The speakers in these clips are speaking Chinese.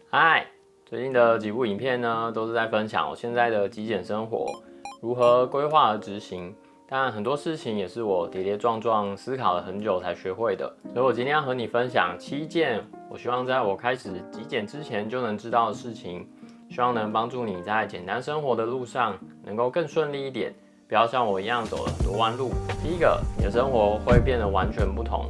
嗨，最近的几部影片呢，都是在分享我现在的极简生活如何规划和执行。但很多事情也是我跌跌撞撞思考了很久才学会的，所以我今天要和你分享7件我希望在我开始极简之前就能知道的事情，希望能帮助你在简单生活的路上能够更顺利一点，不要像我一样走了很多弯路。第一个，你的生活会变得完全不同。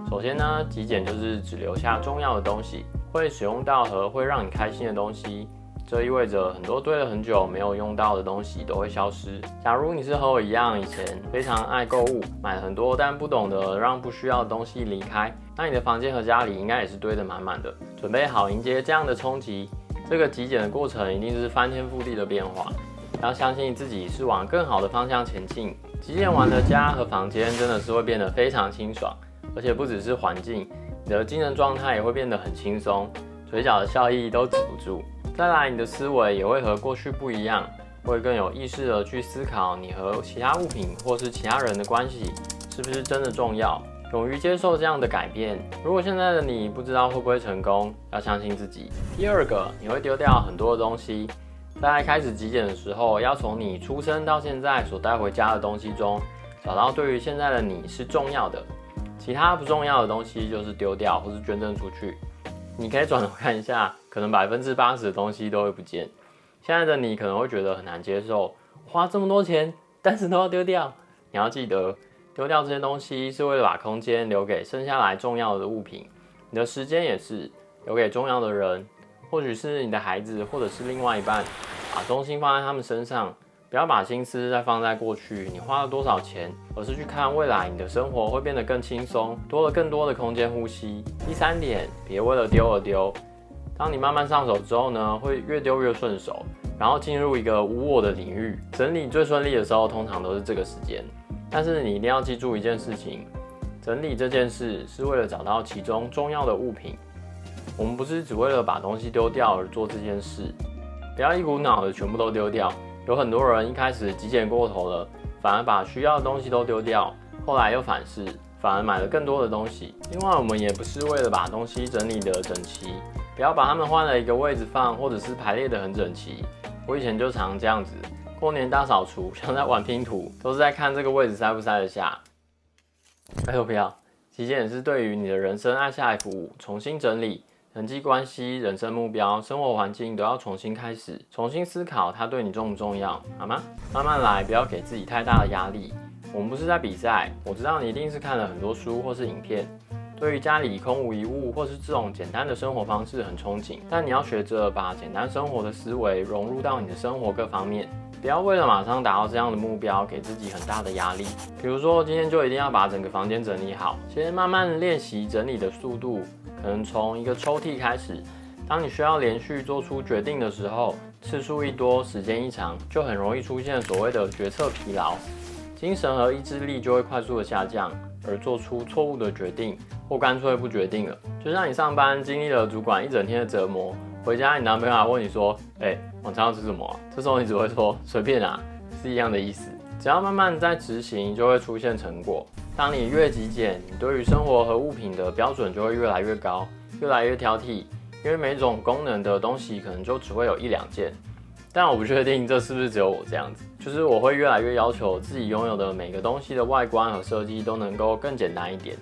首先呢，极简就是只留下重要的东西，会使用到和会让你开心的东西。这意味着很多堆了很久没有用到的东西都会消失。假如你是和我一样，以前非常爱购物，买了很多但不懂得让不需要的东西离开，那你的房间和家里应该也是堆得满满的。准备好迎接这样的冲击，这个极简的过程一定是翻天覆地的变化。要相信自己是往更好的方向前进。极简完的家和房间真的是会变得非常清爽，而且不只是环境，你的精神状态也会变得很轻松，嘴角的笑意都止不住。再来，你的思维也会和过去不一样，会更有意识的去思考你和其他物品或是其他人的关系是不是真的重要，勇于接受这样的改变。如果现在的你不知道会不会成功，要相信自己。第二个，你会丢掉很多的东西。在开始极简的时候，要从你出生到现在所带回家的东西中，找到对于现在的你是重要的，其他不重要的东西就是丢掉或是捐赠出去。你可以转头看一下，可能80%的东西都会不见。现在的你可能会觉得很难接受，花这么多钱，但是都要丢掉。你要记得，丢掉这些东西是为了把空间留给剩下来重要的物品。你的时间也是留给重要的人，或许是你的孩子，或者是另外一半。把重心放在他们身上，不要把心思再放在过去你花了多少钱，而是去看未来你的生活会变得更轻松，多了更多的空间呼吸。第三点，别为了丢而丢。当你慢慢上手之后呢，会越丢越顺手，然后进入一个无我的领域。整理最顺利的时候，通常都是这个时间。但是你一定要记住一件事情，整理这件事是为了找到其中重要的物品。我们不是只为了把东西丢掉而做这件事，不要一股脑的全部都丢掉。有很多人一开始极简过头了，反而把需要的东西都丢掉，后来又反噬，反而买了更多的东西。另外，我们也不是为了把东西整理得整齐，不要把它们换了一个位置放，或者是排列得很整齐。我以前就常这样子，过年大扫除，像在玩拼图，都是在看这个位置塞不塞得下。拜托不要，极简是对于你的人生按下 F5，重新整理。人际关系、人生目标、生活环境都要重新开始，重新思考它对你重不重要，好吗？慢慢来，不要给自己太大的压力。我们不是在比赛，我知道你一定是看了很多书或是影片，对于家里空无一物或是这种简单的生活方式很憧憬，但你要学着把简单生活的思维融入到你的生活各方面，不要为了马上达到这样的目标，给自己很大的压力。比如说，今天就一定要把整个房间整理好，先慢慢练习整理的速度。可能从一个抽屉开始，当你需要连续做出决定的时候，次数一多，时间一长，就很容易出现所谓的决策疲劳，精神和意志力就会快速的下降，而做出错误的决定，或干脆不决定了。就像你上班经历了主管一整天的折磨，回家你男朋友还问你说，晚餐要吃什么啊？这时候你只会说随便啊，是一样的意思。只要慢慢在执行，就会出现成果。当你越极简，你对于生活和物品的标准就会越来越高，越来越挑剔，因为每种功能的东西可能就只会有1、2件。但我不确定这是不是只有我这样子，就是我会越来越要求自己拥有的每个东西的外观和设计都能够更简单一点，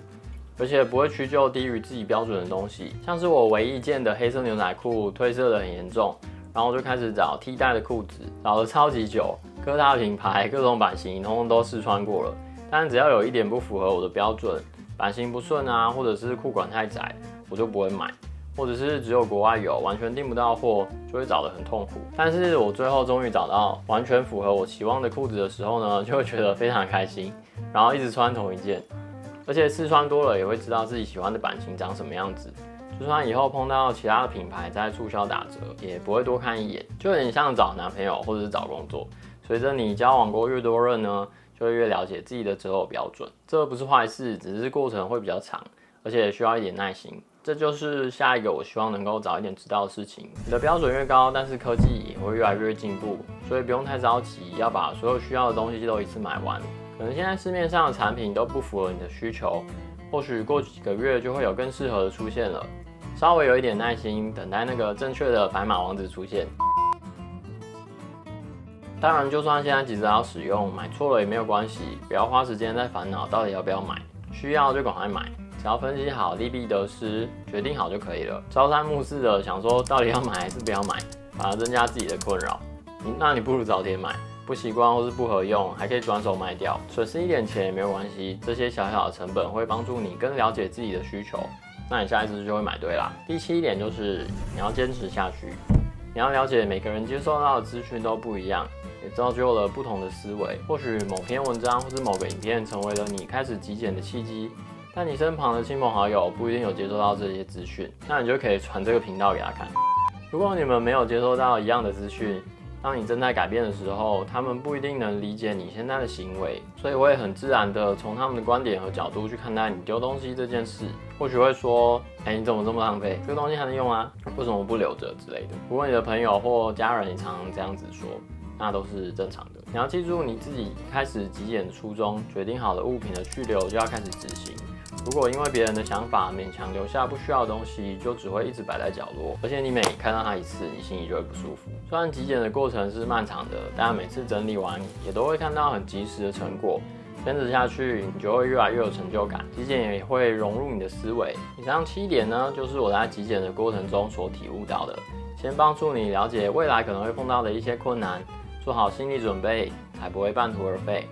而且不会屈就低于自己标准的东西。像是我唯一一件的黑色牛仔裤褪色的很严重，然后我就开始找替代的裤子，找了超级久，各大品牌、各种版型，通通都试穿过了。但只要有一点不符合我的标准，版型不顺啊，或者是裤管太窄，我就不会买，或者是只有国外有，完全订不到货，就会找得很痛苦。但是我最后终于找到完全符合我期望的裤子的时候呢，就会觉得非常开心，然后一直穿同一件，而且试穿多了也会知道自己喜欢的版型长什么样子。就算以后碰到其他的品牌在促销打折，也不会多看一眼，就有点像找男朋友或者是找工作。随着你交往过越多人呢，就会越了解自己的择偶标准，这不是坏事，只是过程会比较长，而且需要一点耐心。这就是下一个我希望能够早一点知道的事情。你的标准越高，但是科技也会越来越进步，所以不用太着急，要把所有需要的东西都一次买完。可能现在市面上的产品都不符合你的需求，或许过几个月就会有更适合的出现了。稍微有一点耐心，等待那个正确的白马王子出现。当然，就算现在急着要使用，买错了也没有关系，不要花时间在烦恼到底要不要买，需要就赶快买，只要分析好利弊得失，决定好就可以了。朝三暮四的想说到底要买还是不要买，反而增加自己的困扰。那你不如早点买，不习惯或是不合用，还可以转手卖掉，损失一点钱也没有关系。这些小小的成本会帮助你更了解自己的需求，那你下一次就会买对啦。第7点就是你要坚持下去，你要了解每个人接受到的资讯都不一样。也造就了不同的思维，或许某篇文章或是某个影片成为了你开始极简的契机，但你身旁的亲朋好友不一定有接收到这些资讯，那你就可以传这个频道给他看。如果你们没有接收到一样的资讯，当你正在改变的时候，他们不一定能理解你现在的行为，所以会很自然的从他们的观点和角度去看待你丢东西这件事。或许会说，你怎么这么浪费？这个东西还能用啊，为什么不留着之类的。如果你的朋友或家人也常常这样子说，那都是正常的。你要记住你自己开始极简的初衷，决定好了物品的去留就要开始执行。如果因为别人的想法勉强留下不需要的东西，就只会一直摆在角落，而且你每看到它一次，你心里就会不舒服。虽然极简的过程是漫长的，但每次整理完也都会看到很及时的成果。坚持下去，你就会越来越有成就感，极简也会融入你的思维。以上7点呢，就是我在极简的过程中所体悟到的，先帮助你了解未来可能会碰到的一些困难，做好心理准备，才不会半途而废。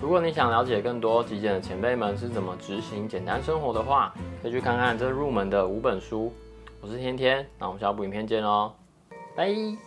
如果你想了解更多极简的前辈们是怎么执行简单生活的话，可以去看看这入门的5本书。我是天天，那我们下部影片见喽，拜。